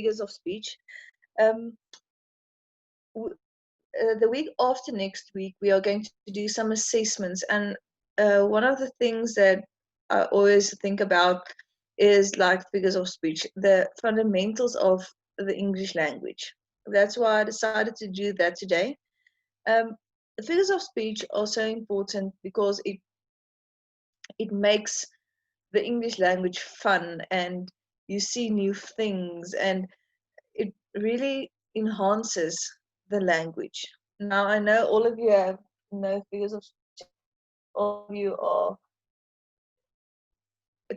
figures of speech. The week after next week, we are going to do some assessments, and one of the things that I always think about is like figures of speech, the fundamentals of the English language. That's why I decided to do that today. The figures of speech are so important because it makes the English language fun, and you see new things, and it really enhances the language. Now, I know all of you have no figures of speech. All of you are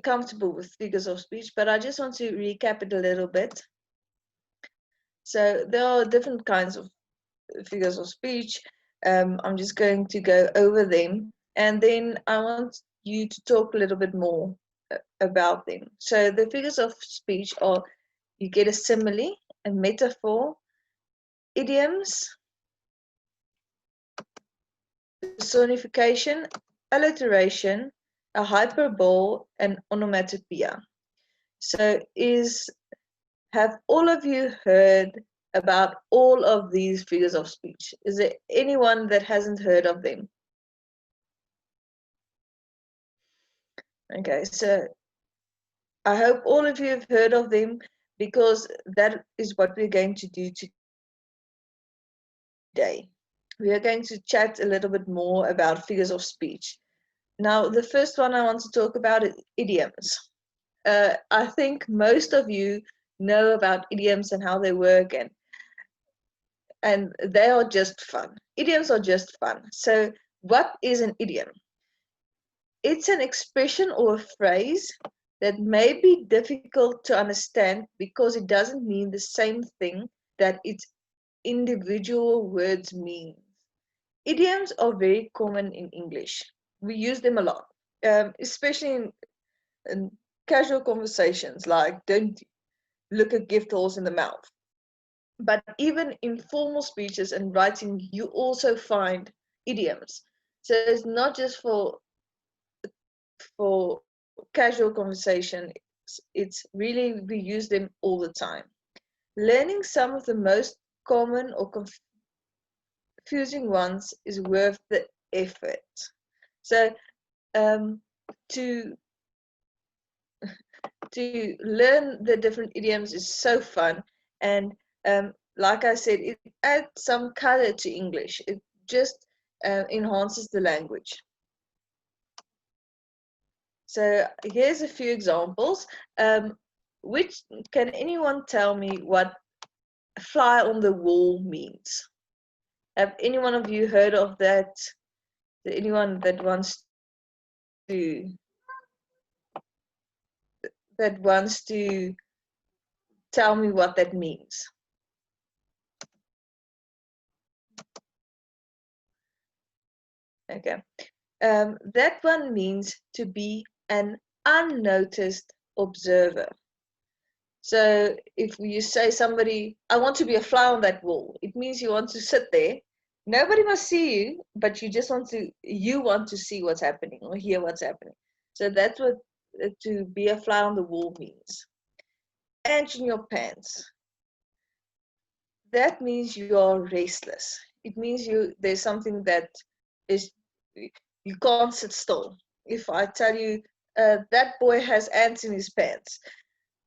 comfortable with figures of speech, but I just want to recap it a little bit. So there are different kinds of figures of speech. I'm just going to go over them, and then I want you to talk a little bit more about them. So the figures of speech are, you get a simile, a metaphor, idioms, personification, alliteration, a hyperbole, and onomatopoeia. So have all of you heard about all of these figures of speech? Is there anyone that hasn't heard of them? Okay, so I hope all of you have heard of them, because that is what we're going to do today. We are going to chat a little bit more about figures of speech. Now, the first one I want to talk about is idioms. I think most of you know about idioms and how they work, and they are just fun. Idioms are just fun. So what is an idiom? It's an expression or a phrase that may be difficult to understand because it doesn't mean the same thing that its individual words mean. Idioms are very common in English. We use them a lot, especially in casual conversations like don't look a gift horse in the mouth. But even in formal speeches and writing, you also find idioms. So it's not just for casual conversation. It's really, we use them all the time. Learning some of the most common or confusing ones is worth the effort. So to learn the different idioms is so fun, and like I said, it adds some color to English. It just enhances the language. So here's a few examples. Which can anyone tell me what fly on the wall means? Have any one of you heard of that? Anyone that wants to tell me what that means? Okay. That one means to be an unnoticed observer. So if you say somebody, I want to be a fly on that wall, it means you want to sit there. Nobody must see you, but you want to see what's happening or hear what's happening. So that's what to be a fly on the wall means. Ant in your pants. That means you are restless. It means there's something that is, you can't sit still. If I tell you that boy has ants in his pants,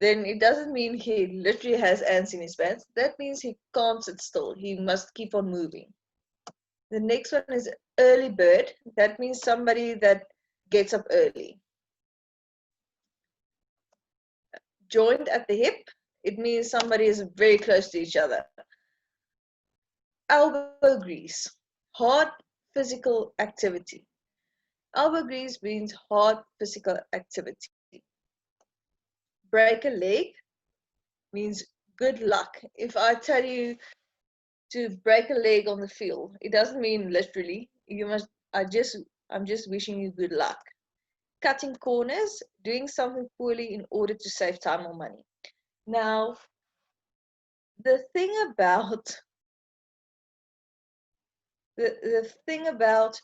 then it doesn't mean he literally has ants in his pants. That means he can't sit still. He must keep on moving. The next one is early bird. That means somebody that gets up early. Joined at the hip. It means somebody is very close to each other. Elbow grease. Hard physical activity. Elbow grease means hard physical activity. Break a leg means good luck. If I tell you to break a leg on the field, it doesn't mean literally. I'm just wishing you good luck. Cutting corners, doing something poorly in order to save time or money. Now, the thing about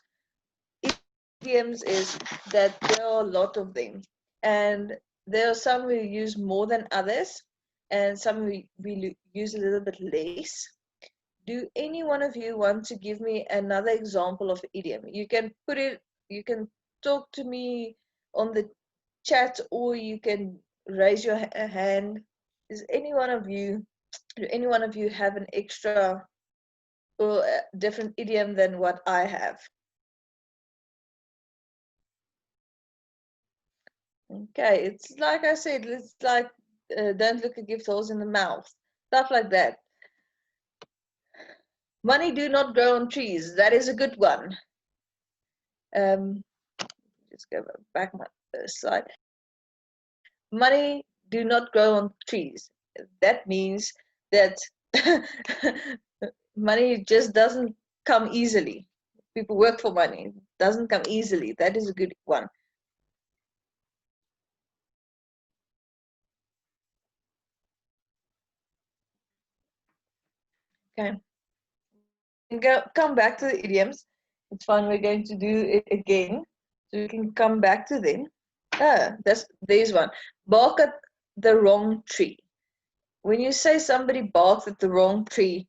idioms is that there are a lot of them, and there are some we use more than others, and some we use a little bit less. Do any one of you want to give me another example of idiom? You can put it, you can talk to me on the chat, or you can raise your hand. Is any one of you, do any one of you have an extra or a different idiom than what I have? Okay, it's like I said, it's like don't look a gift horse in the mouth, stuff like that. Money do not grow on trees. That is a good one. Just go back my first slide. Money do not grow on trees. That means that money just doesn't come easily. People work for money. It doesn't come easily. That is a good one. Okay. Come back to the idioms. It's fine. We're going to do it again, so we can come back to them. There's one. Bark at the wrong tree. When you say somebody barks at the wrong tree,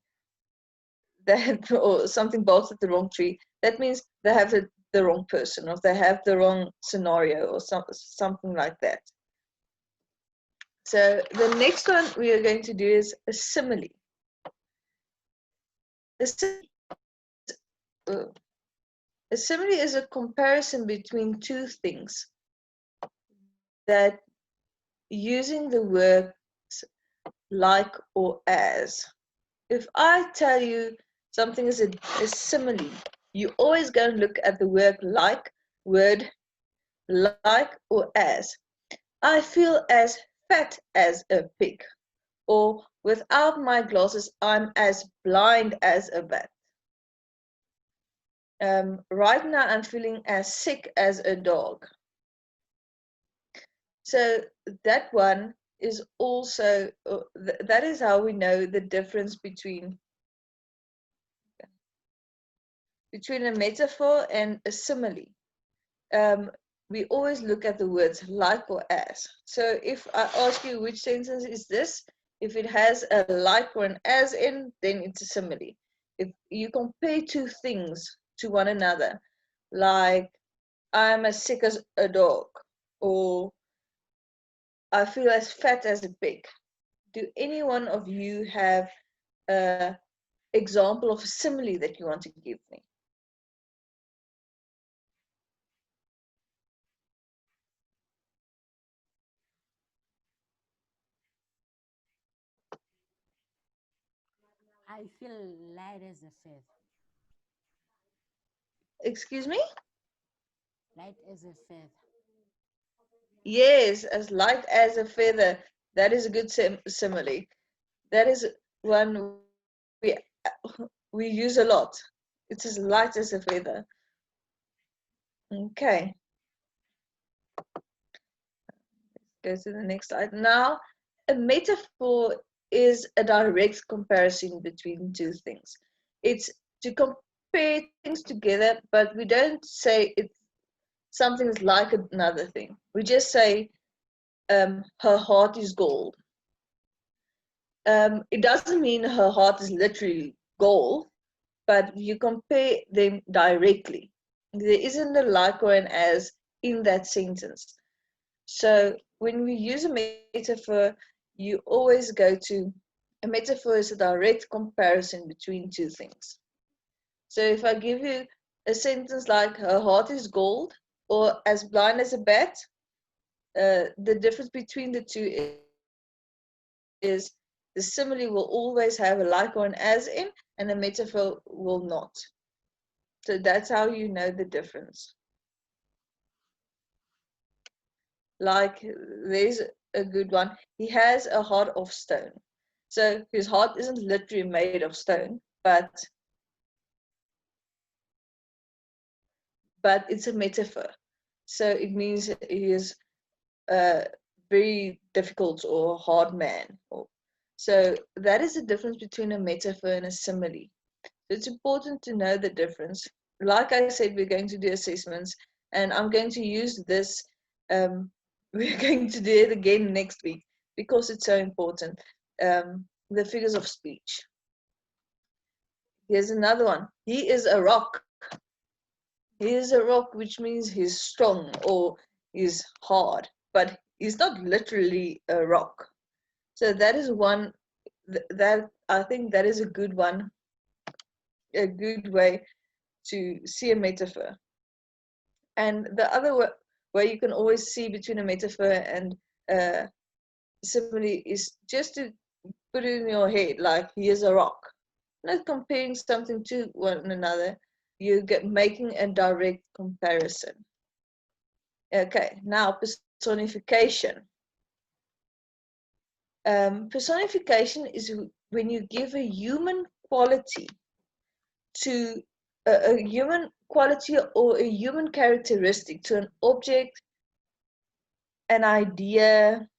that or something barks at the wrong tree, that means they have the wrong person, or they have the wrong scenario, or something like that. So the next one we are going to do is a simile. A simile is a comparison between two things that using the words like or as. If I tell you something is a simile, you always go and look at the word like or as. I feel as fat as a pig, or without my glasses I'm as blind as a bat. Right now I'm feeling as sick as a dog. So that one is also, that is how we know the difference between a metaphor and a simile. We always look at the words like or as. So if I ask you which sentence is this, if it has a like or an as in, then it's a simile. If you compare two things to one another, like I'm as sick as a dog, or I feel as fat as a pig, do any one of you have an example of a simile that you want to give me? I feel light as a feather. Excuse me? Light as a feather. Yes, as light as a feather. That is a good simile. That is one we we use a lot. It's as light as a feather. Okay, go to the next slide. Now, a metaphor is a direct comparison between two things. It's to compare things together, but we don't say it's something is like another thing. We just say her heart is gold. It doesn't mean her heart is literally gold, but you compare them directly. There isn't a like or an as in that sentence. So when we use a metaphor, you always go to, a metaphor is a direct comparison between two things. So if I give you a sentence like her heart is gold or as blind as a bat, the difference between the two is the simile will always have a like or an as in, and the metaphor will not. So that's how you know the difference. Like, there's a good one. He has a heart of stone. So his heart isn't literally made of stone, but it's a metaphor. So it means he is a very difficult or hard man. So that is the difference between a metaphor and a simile. So it's important to know the difference. Like I said, we're going to do assessments, and I'm going to use this. We're going to do it again next week. because it's so important. The figures of speech. Here's another one. He is a rock. He is a rock, which means he's strong or he's hard, but he's not literally a rock. So that is one that I think that is a good one, a good way to see a metaphor. And the other way you can always see between a metaphor and simile is just to put it in your head, like he is a rock. Not comparing something to one another, you get making a direct comparison. Okay, now personification. Personification is when you give a human quality to a human quality or a human characteristic to an object, an idea,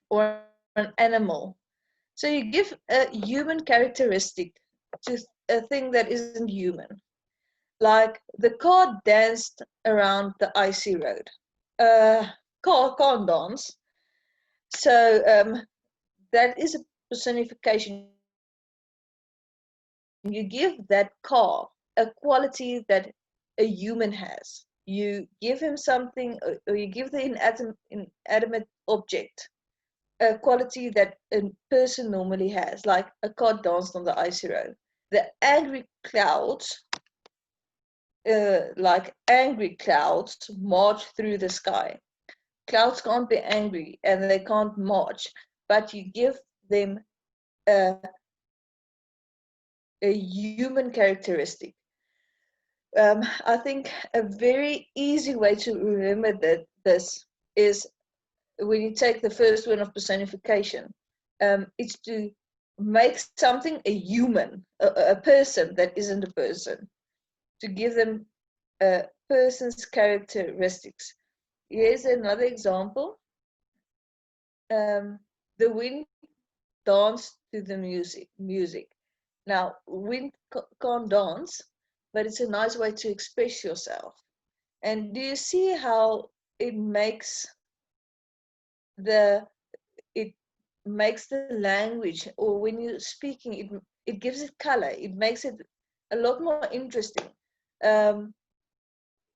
or an animal. So you give a human characteristic to a thing that isn't human. Like the car danced around the icy road. Car can't dance. So that is a personification. You give that car a quality that a human has. You give him something, or you give the inanimate object a quality that a person normally has, like a car danced on the icy road. The angry clouds, like angry clouds, march through the sky. Clouds can't be angry and they can't march, but you give them a, a human characteristic. I think a very easy way to remember this is when you take the first one of personification. It's to make something a human, a person that isn't a person, to give them a person's characteristics. Here's another example. The wind danced to the music. Now, wind can't dance, but it's a nice way to express yourself. And do you see how it makes the language, or when you're speaking, it gives it color. It makes it a lot more interesting.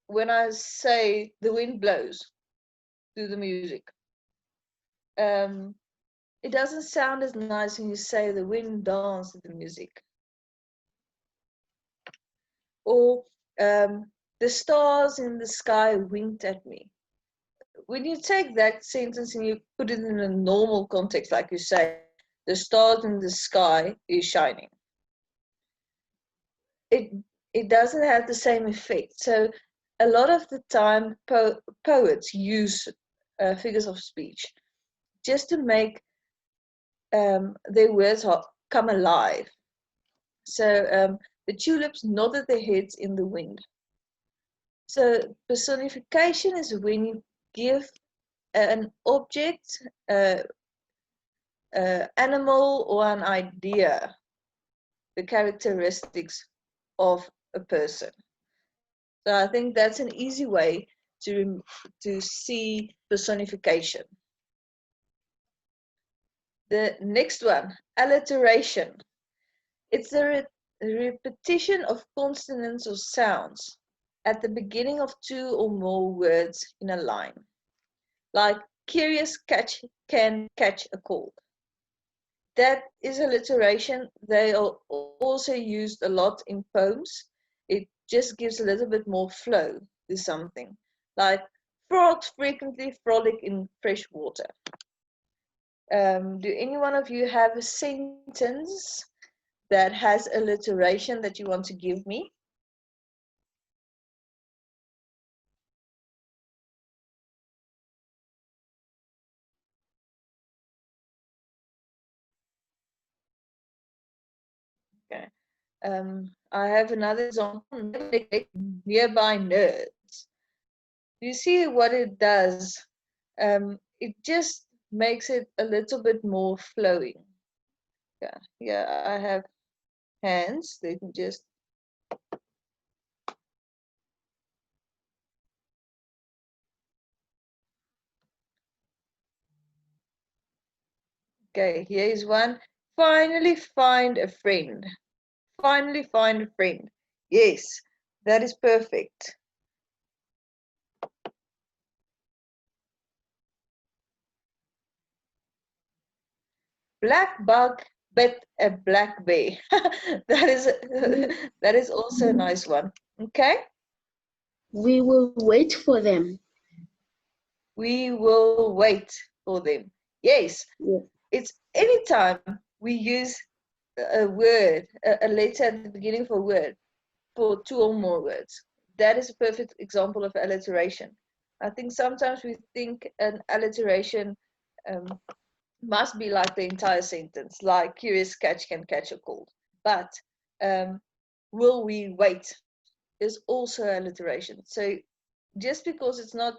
When I say the wind blows to the music, it doesn't sound as nice when you say the wind dances to the music. Or the stars in the sky winked at me. When you take that sentence and you put it in a normal context, like you say, the stars in the sky is shining, it doesn't have the same effect. So a lot of the time poets use figures of speech just to make their words come alive. So the tulips nodded their heads in the wind. So personification is when you give an object, animal, or an idea the characteristics of a person. So I think that's an easy way to see personification. The next one, alliteration. It's the repetition of consonants or sounds at the beginning of two or more words in a line. Like curious can catch a cold. That is alliteration. They are also used a lot in poems. It just gives a little bit more flow to something. Like frogs frequently frolic in fresh water. Do any one of you have a sentence that has alliteration that you want to give me? Okay. I have another example. Never neglect nearby nerds. You see what it does? It just makes it a little bit more flowing. Yeah, I have hands. They can just Okay, here is one. Finally find a friend. Finally find a friend. Yes, that is perfect. Black bug bit a black bear. that is that is also a nice one. Okay. We will wait for them. We will wait for them. Yes, Yeah. it's anytime we use a word, a letter at the beginning of a word for two or more words. That is a perfect example of alliteration. I think sometimes we think an alliteration must be like the entire sentence, like curious catch can catch a cold. But will we wait is also alliteration. So just because it's not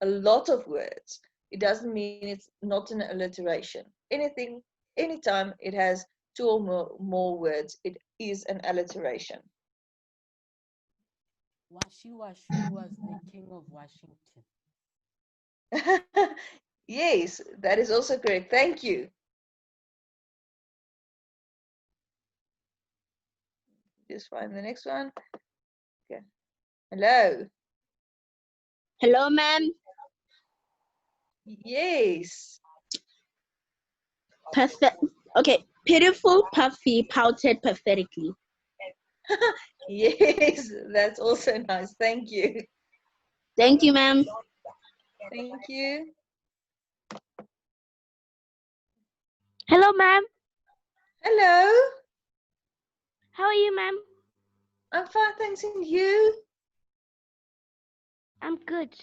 a lot of words, it doesn't mean it's not an alliteration. Anything, anytime it has two or more words, it is an alliteration. Washi Washu was the king of Washington. Yes, that is also correct. Thank you. Just find the next one. Okay. Hello. Hello, ma'am. Yes. Perfect. Okay. Pitiful Puffy pouted pathetically. Yes, that's also nice. Thank you. Thank you, ma'am. Thank you. Hello, ma'am. Hello. How are you, ma'am? I'm fine, thanks. And you? I'm good.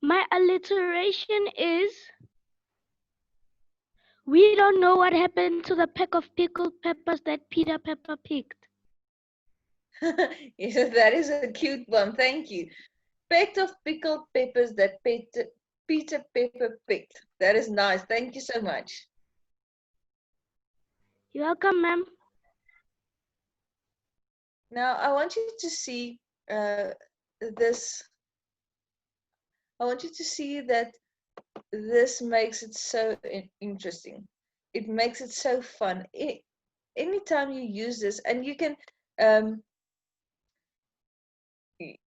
My alliteration is we don't know what happened to the peck of pickled peppers that Peter Pepper picked. Yes, that is a cute one. Thank you. Peck of pickled peppers that Peter Pepper picked. That is nice. Thank you so much. You're welcome, ma'am. Now, I want you to see this. I want you to see that this makes it so interesting. It makes it so fun. Anytime you use this, and um,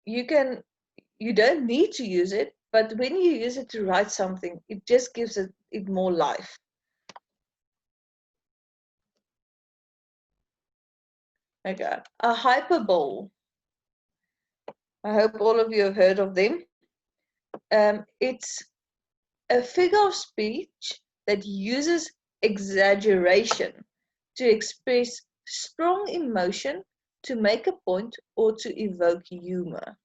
you don't need to use it, but when you use it to write something, it just gives it more life. Okay, a hyperbole. I hope all of you have heard of them. It's a figure of speech that uses exaggeration to express strong emotion, to make a point, or to evoke humor.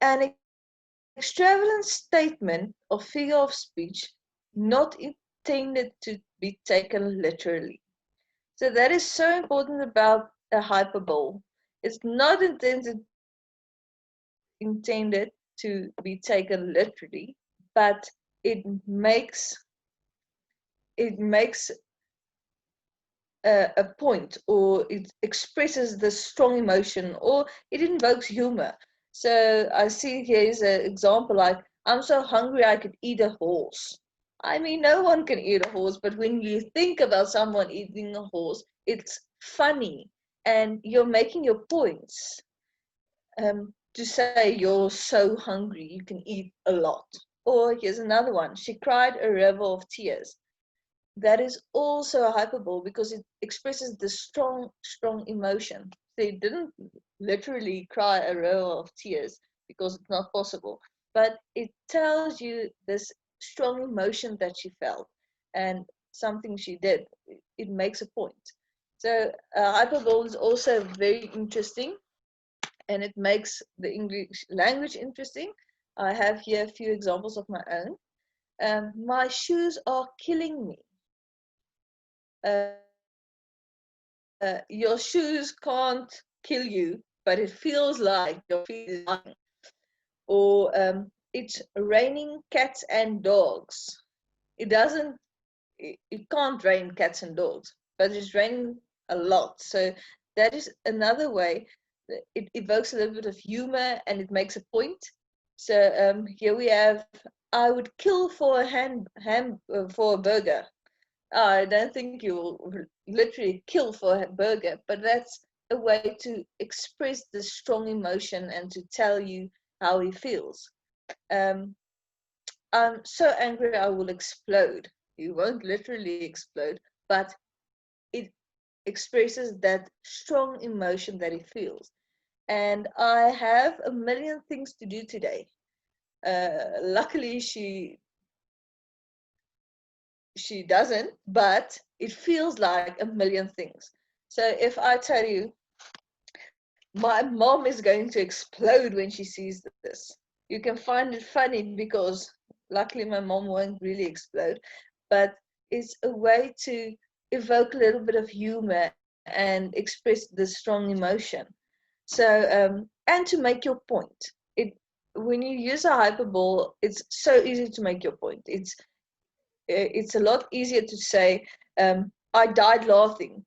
An extravagant statement or figure of speech not intended to be taken literally. So that is so important about a hyperbole. It's not intended to be taken literally, but it makes a point, or it expresses the strong emotion, or it invokes humor. So I see here is an example like, I'm so hungry I could eat a horse. I mean, no one can eat a horse, but when you think about someone eating a horse, it's funny and you're making your points. To say you're so hungry you can eat a lot. Or here's another one. She cried a river of tears. That is also a hyperbole because it expresses the strong emotion. They didn't literally cry a row of tears because it's not possible, but it tells you this strong emotion that she felt and something she did. It makes a point. So hyperbole is also very interesting, and it makes the English language interesting. I have here a few examples of my own. My shoes are killing me. Your shoes can't kill you, but it feels like your feet is dying. Or it's raining cats and dogs. It doesn't. It can't rain cats and dogs, but it's raining a lot. So that is another way. It evokes a little bit of humor and it makes a point. So here we have, I would kill for for a burger. I don't think you will literally kill for a burger, but that's a way to express the strong emotion and to tell you how he feels. I'm so angry I will explode. You won't literally explode, but it expresses that strong emotion that he feels. And I have a million things to do today. Luckily, she doesn't, but it feels like a million things. So if I tell you, my mom is going to explode when she sees this, you can find it funny because luckily my mom won't really explode, but it's a way to evoke a little bit of humor and express the strong emotion. So and to make your point. When you use a hyperbole, it's so easy to make your point. It's a lot easier to say, I died laughing,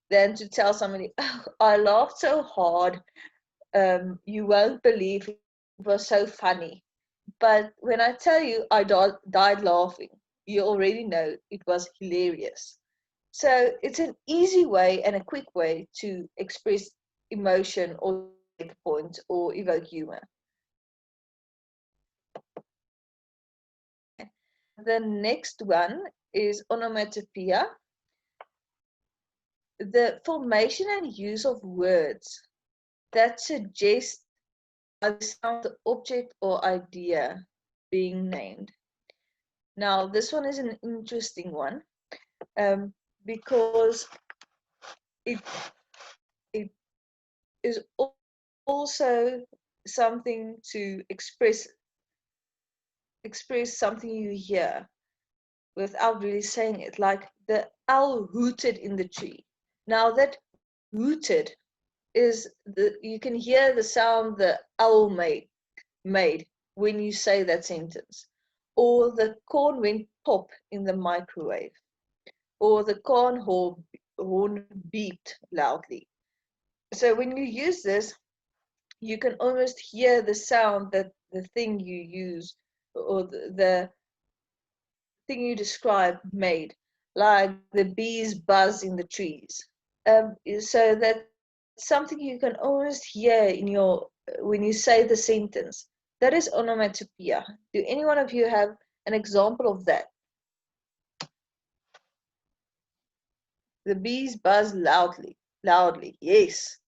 than to tell somebody, oh, I laughed so hard, you won't believe it was so funny. But when I tell you I died laughing, you already know it was hilarious. So it's an easy way and a quick way to express emotion or make a point or evoke humor. The next one is onomatopoeia. The formation and use of words that suggest the sound, the object or idea being named. Now, this one is an interesting one because it is also something to express something you hear without really saying it, like the owl hooted in the tree. Now that hooted is you can hear the sound the owl made when you say that sentence, or the corn went pop in the microwave, or the corn horn beeped loudly. So when you use this, you can almost hear the sound that the thing you use or the thing you describe made, like the bees buzz in the trees. So that's something you can almost hear in your when you say the sentence. That is onomatopoeia. Do any one of you have an example of that? The bees buzz loudly. Loudly, yes.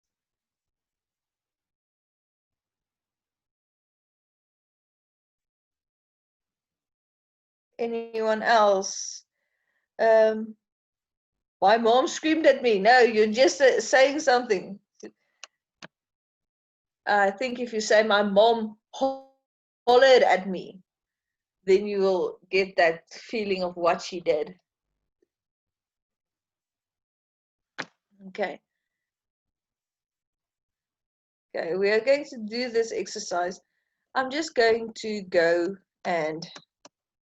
Anyone else? My mom screamed at me. No, you're just saying something. I think if you say my mom hollered at me, then you will get that feeling of what she did. Okay. Okay, we are going to do this exercise. I'm just going to go and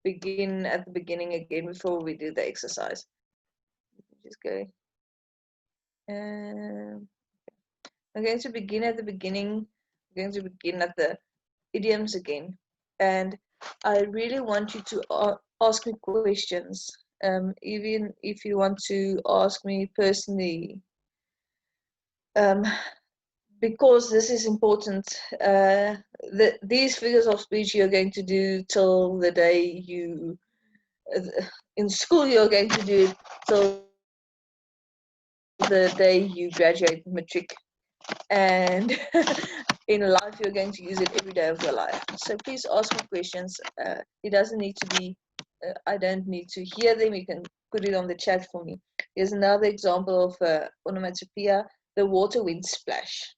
begin at the beginning again before we do the exercise. Just go. I'm going to begin at the beginning. I'm going to begin at the idioms again. And I really want you to ask me questions, even if you want to ask me personally, because this is important. These figures of speech you're going to do till the day you, in school you're going to do it till the day you graduate matric, and in life you're going to use it every day of your life. So please ask me questions. It doesn't need to be, I don't need to hear them. You can put it on the chat for me. Here's another example of onomatopoeia. The water went splash.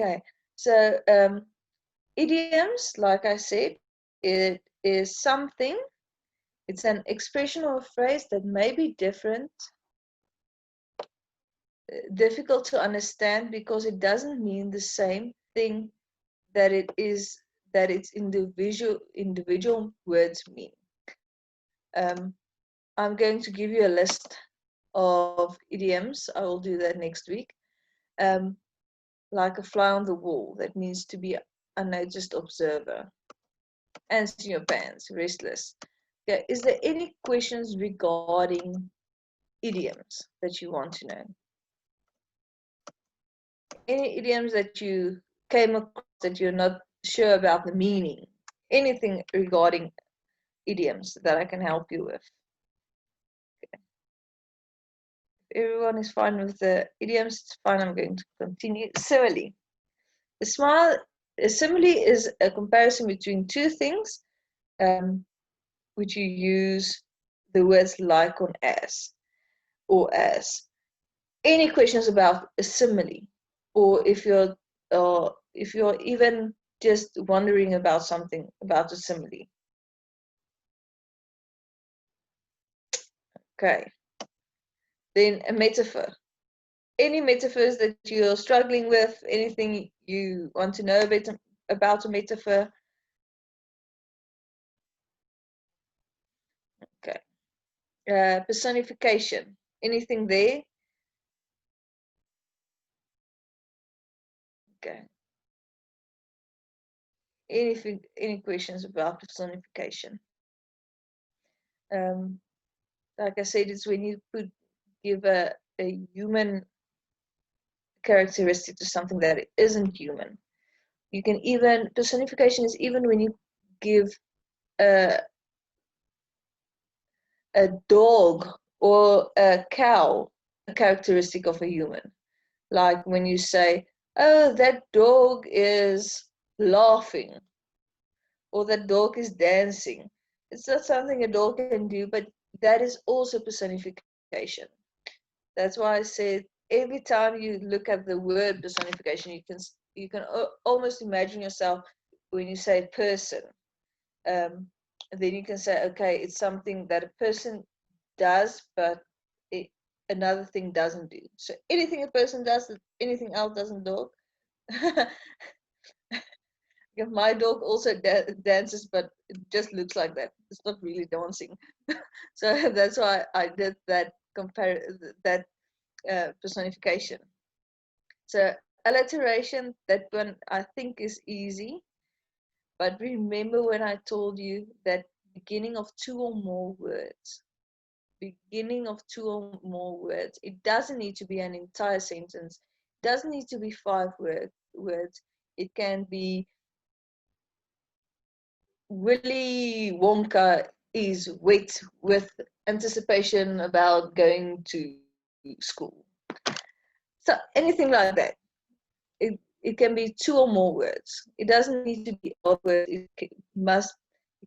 Okay, so idioms, like I said, it is something, it's an expression or a phrase that may be difficult to understand because it doesn't mean the same thing that its individual words mean. I'm going to give you a list of idioms. I will do that next week. Like a fly on the wall, that means to be unnoticed observer. Ants in your pants, restless. Okay, is there any questions regarding idioms that you want to know? Any idioms that you came across that you're not sure about the meaning? Anything regarding idioms that I can help you with? Okay. If everyone is fine with the idioms, it's fine. I'm going to continue. Simile. A simile is a comparison between two things, which you use the words like on as or as. Any questions about a simile, or if you're even just wondering about something about a simile? Okay. Then a metaphor. Any metaphors that you're struggling with, anything you want to know about a metaphor? Okay. Personification. Anything there? Okay. Any questions about personification? Like I said, it's when you give a human characteristic to something that isn't human. You can even, personification is even when you give a dog or a cow a characteristic of a human. Like when you say, oh, that dog is laughing, or that dog is dancing. It's not something a dog can do, but that is also personification. That's why I said every time you look at the word personification, you can almost imagine yourself when you say person. Then you can say, okay, it's something that a person does, but another thing doesn't do. So anything a person does, anything else doesn't do. My dog also dances, but it just looks like that. It's not really dancing. So that's why I did that personification. So alliteration, that one I think is easy. But remember when I told you that beginning of two or more words, it doesn't need to be an entire sentence. It doesn't need to be 5 words. It can be Willy Wonka is wet with anticipation about going to school. So anything like that. It can be 2 or more words. It doesn't need to be a word. It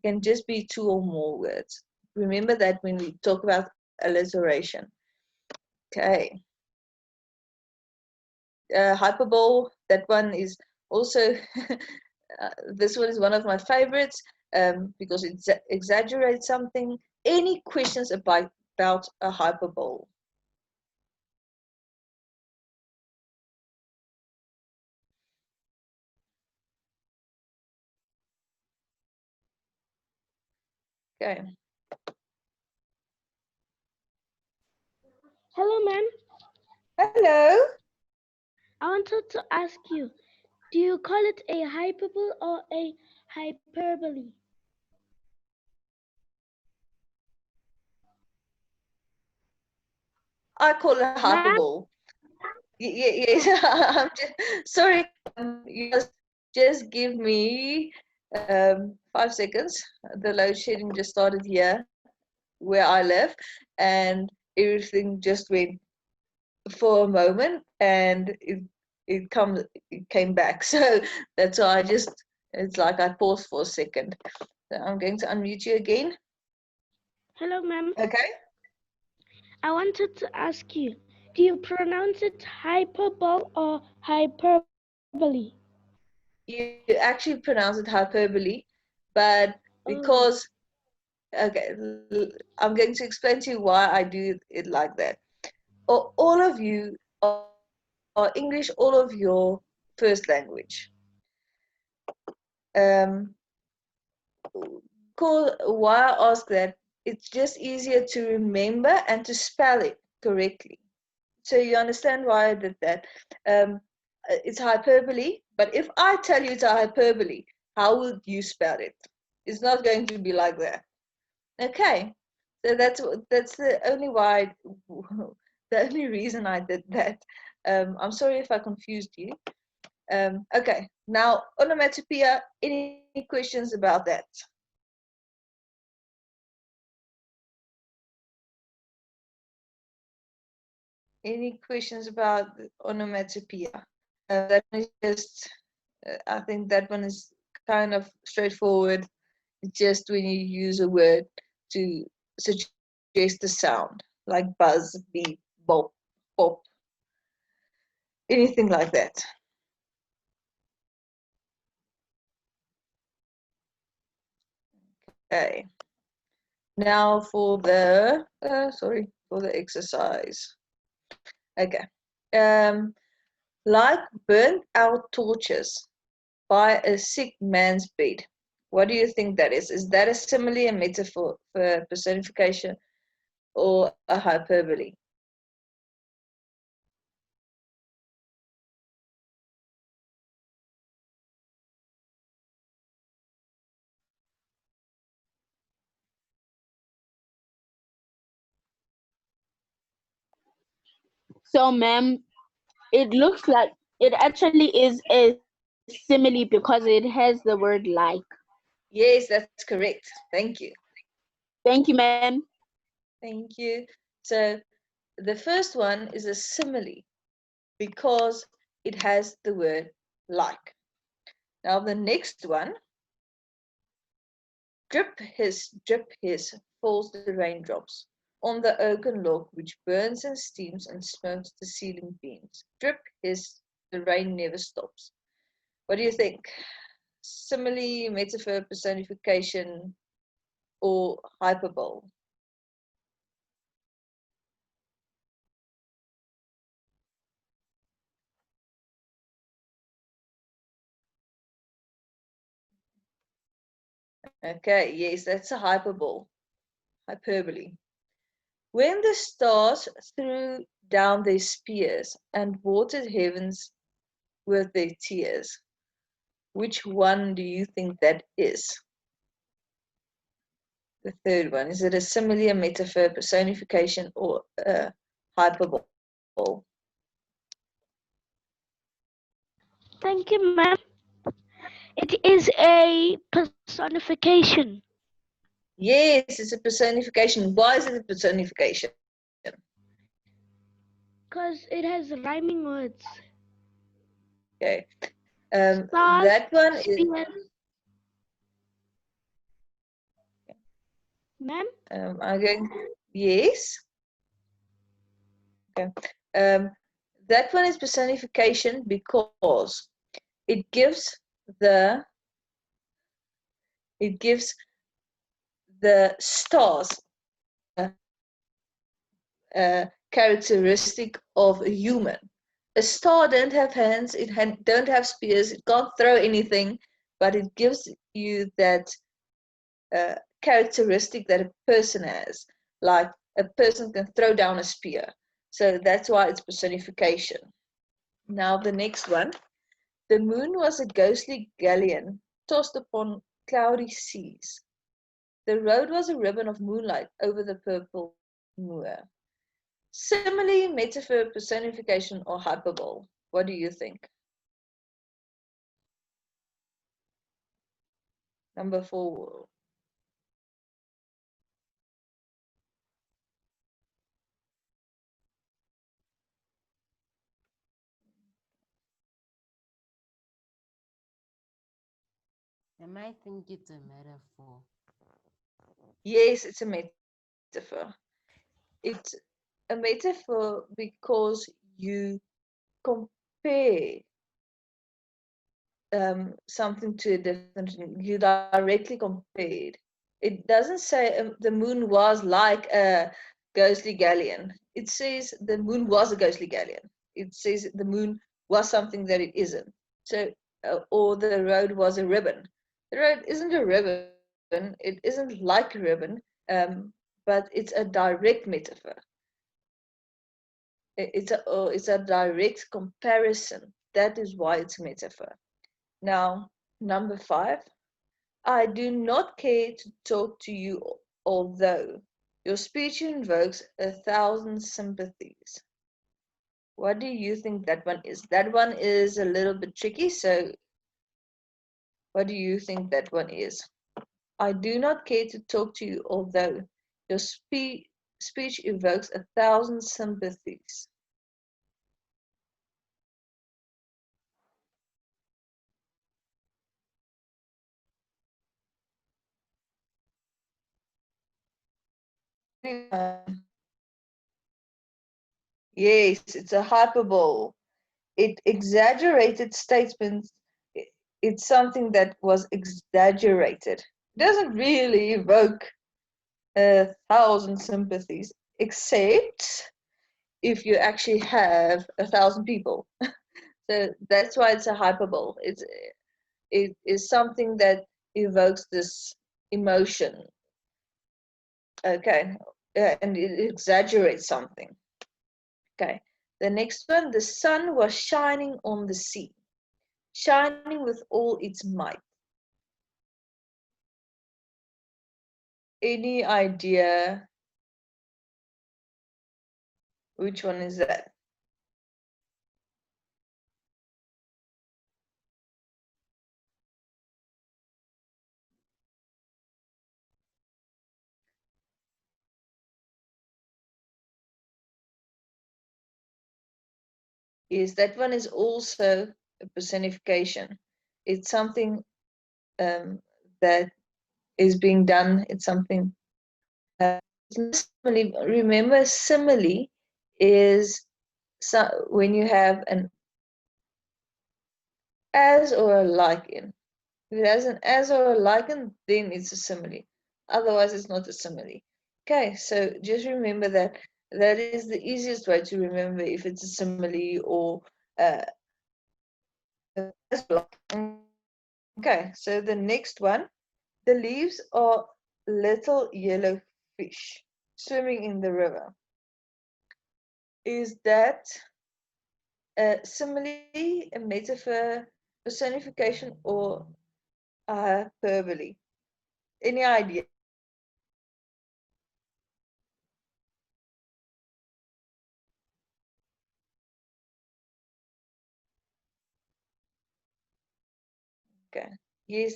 can just be 2 or more words. Remember that when we talk about alliteration. Okay. Hyperbole, that one is also, this one is one of my favorites because it exaggerates something. Any questions about a hyperbole? Okay. Hello, ma'am. Hello. I wanted to ask you, do you call it a hyperbole or a hyperbole? I call it hyperbole. Yes, I'm sorry. You just give me 5 seconds. The load shedding just started here where I live, and everything just went for a moment, and it came back. So that's why it's like I paused for a second. So I'm going to unmute you again. Hello, ma'am. Okay. I wanted to ask you, do you pronounce it hyperbole or hyperbole? You actually pronounce it hyperbole, but because okay, I'm going to explain to you why I do it like that. All of you are English, all of your first language. Why I ask that, it's just easier to remember and to spell it correctly. So you understand why I did that. It's hyperbole But if I tell you it's a hyperbole, how would you spell it? It's not going to be like that. Okay, so that's the only the only reason I did that. I'm sorry if I confused you. Okay, now onomatopoeia. Any questions about that? Any questions about onomatopoeia? That one is just, I think that one is kind of straightforward. Just when you use a word to suggest a sound, like buzz, beep, bop, pop, anything like that. Okay. Now for the for the exercise. Okay. Like burnt out torches by a sick man's bed. What do you think that is? Is that a simile, a metaphor for personification, or a hyperbole? So, ma'am, it looks like it actually is a simile because it has the word like. Yes, that's correct. Thank you. Thank you, ma'am. Thank you. So the first one is a simile because it has the word like. Now the next one, drip his, falls the raindrops on the oaken log which burns and steams and smokes the ceiling beams. Drip his, the rain never stops. What do you think? Simile, metaphor, personification, or hyperbole? Okay, yes, that's a hyperbole. Hyperbole. When the stars threw down their spears and watered heavens with their tears, which one do you think that is? The third one, is it a simile, a metaphor, personification, or a hyperbole? Thank you, ma'am. It is a personification Yes, it's a personification. Why is it a personification? because it has rhyming words. Okay. Stars, That one is, spears. Ma'am? I'm going, yes. Okay. That one is personification because it gives the stars a characteristic of a human. A star don't have hands, it don't have spears, it can't throw anything, but it gives you that characteristic that a person has, like a person can throw down a spear. So that's why it's personification. Now the next one. The moon was a ghostly galleon tossed upon cloudy seas. The road was a ribbon of moonlight over the purple moor. Simile, metaphor, personification, or hyperbole? What do you think? Number 4. Am I think it's a metaphor? Yes, it's a metaphor. It's a metaphor because you compare something to a different thing. You directly compared. It doesn't say the moon was like a ghostly galleon. It says the moon was a ghostly galleon. It says the moon was something that it isn't. So, or the road was a ribbon. The road isn't a ribbon. It isn't like a ribbon, but it's a direct metaphor. It's a direct comparison. That is why it's a metaphor. Now, number 5. I do not care to talk to you, although your speech invokes 1,000 sympathies. What do you think that one is? That one is a little bit tricky, so what do you think that one is? I do not care to talk to you, although your speech evokes 1,000 sympathies. Yes, it's a hyperbole. It exaggerated statements. It's something that was exaggerated. It doesn't really evoke 1,000 sympathies, except if you actually have 1,000 people. So that's why it's a hyperbole. It is something that evokes this emotion. Okay, and it exaggerates something. Okay, the next one, the sun was shining on the sea, shining with all its might. Any idea which one is that? Yes, that one is also a personification. It's something that is being done. It's something. Remember, simile is when you have an as or a like in. If it has an as or a like in, then it's a simile. Otherwise, it's not a simile. Okay, so just remember that that is the easiest way to remember if it's a simile or okay, so the next one, the leaves are little yellow fish swimming in the river. Is that a simile, a metaphor, personification, or a hyperbole? Any idea? Okay. Yes,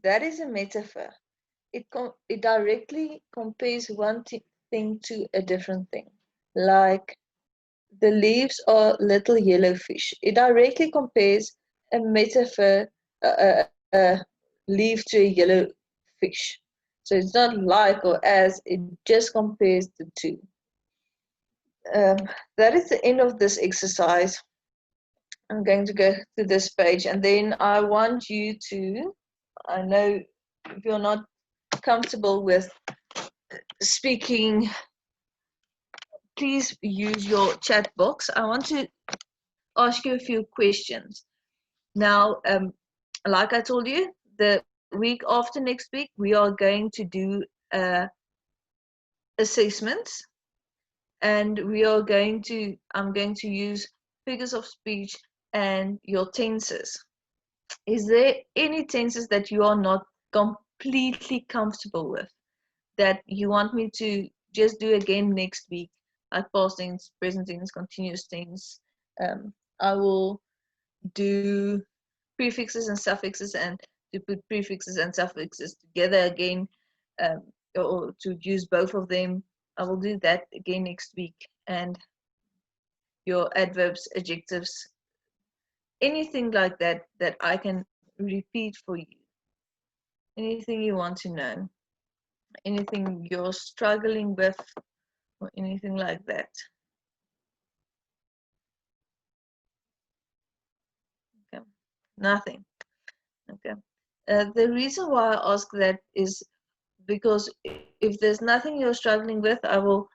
that is a metaphor. It directly compares one thing to a different thing. Like the leaves are little yellow fish. It directly compares a metaphor, a leaf to a yellow fish. So it's not like or as, it just compares the two. That is the end of this exercise. I'm going to go to this page, and then I want you to, I know if you're not comfortable with speaking, please use your chat box. I want to ask you a few questions. Now, like I told you, the week after next week, we are going to do assessments, and I'm going to use figures of speech and your tenses. Is there any tenses that you are not completely comfortable with that you want me to just do again next week, like past tense, present tense, continuous tense? I will do prefixes and suffixes, and to put prefixes and suffixes together again, or to use both of them. I will do that again next week. And your adverbs, adjectives, anything like that that I can repeat for you. Anything you want to know, anything you're struggling with, or anything like that. Okay, nothing. Okay. The reason why I ask that is because if there's nothing you're struggling with, I will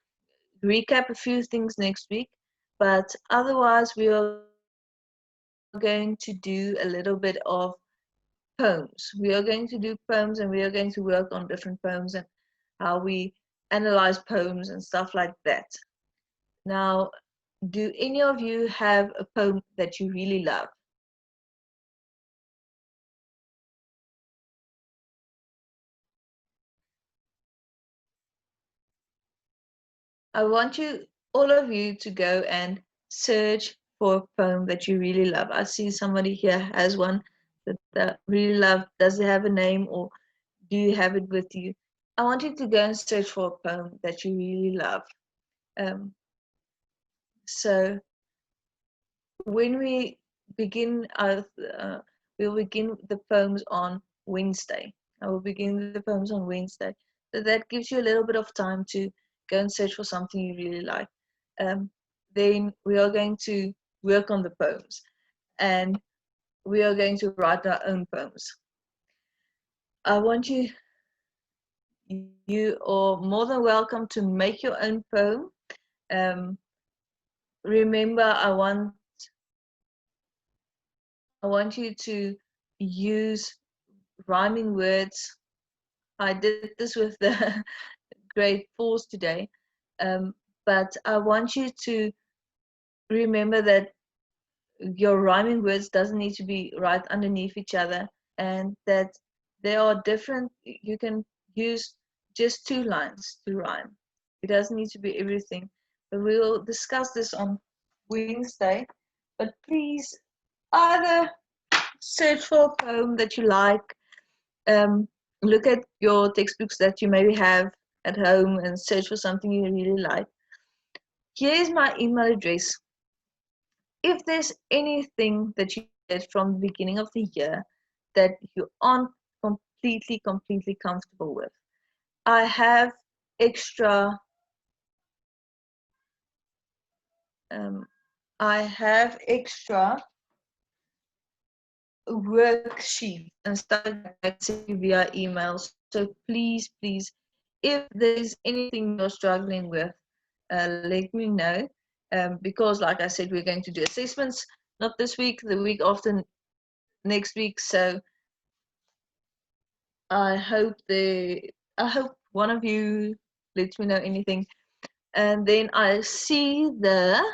recap a few things next week. But otherwise, we are going to do a little bit of poems. We are going to do poems, and we are going to work on different poems and how we analyze poems and stuff like that. Now, do any of you have a poem that you really love? I want all of you to go and search for a poem that you really love. I see somebody here has one that I really love. Does it have a name, or do you have it with you? I want you to go and search for a poem that you really love. So when we begin, we'll begin the poems on Wednesday. I will begin the poems on Wednesday. So that gives you a little bit of time to go and search for something you really like. Then we are going to work on the poems, and we are going to write our own poems. I want you are more than welcome to make your own poem. Remember, I want you to use rhyming words. I did this with the grade 4s today, but I want you to remember that your rhyming words doesn't need to be right underneath each other, and that there are different, you can use just 2 lines to rhyme. It doesn't need to be everything, but we'll discuss this on Wednesday. But please either search for a poem that you like, look at your textbooks that you maybe have at home and search for something you really like. Here's my email address. If there's anything that you did from the beginning of the year that you aren't completely comfortable with, I have extra worksheets and stuff like that via email. So please, if there's anything you're struggling with, let me know, because like I said, we're going to do assessments, not this week, the week after next week. So I hope one of you lets me know anything, and then I see the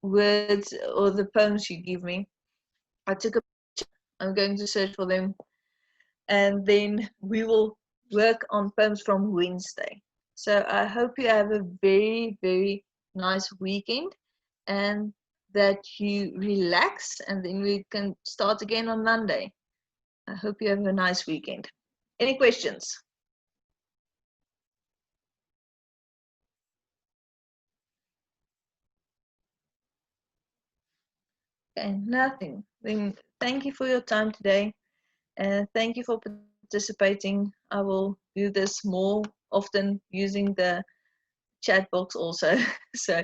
words or the poems you give me. I took a picture. I'm going to search for them, and then we will work on poems from Wednesday. So I hope you have a very, very nice weekend, and that you relax, and then we can start again on Monday. I hope you have a nice weekend. Any questions? Okay, nothing. Then thank you for your time today, and thank you for participating. I will do this more often using the chat box also. So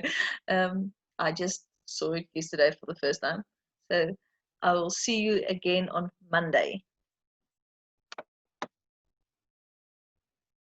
I just saw it yesterday for the first time. So I will see you again on Monday.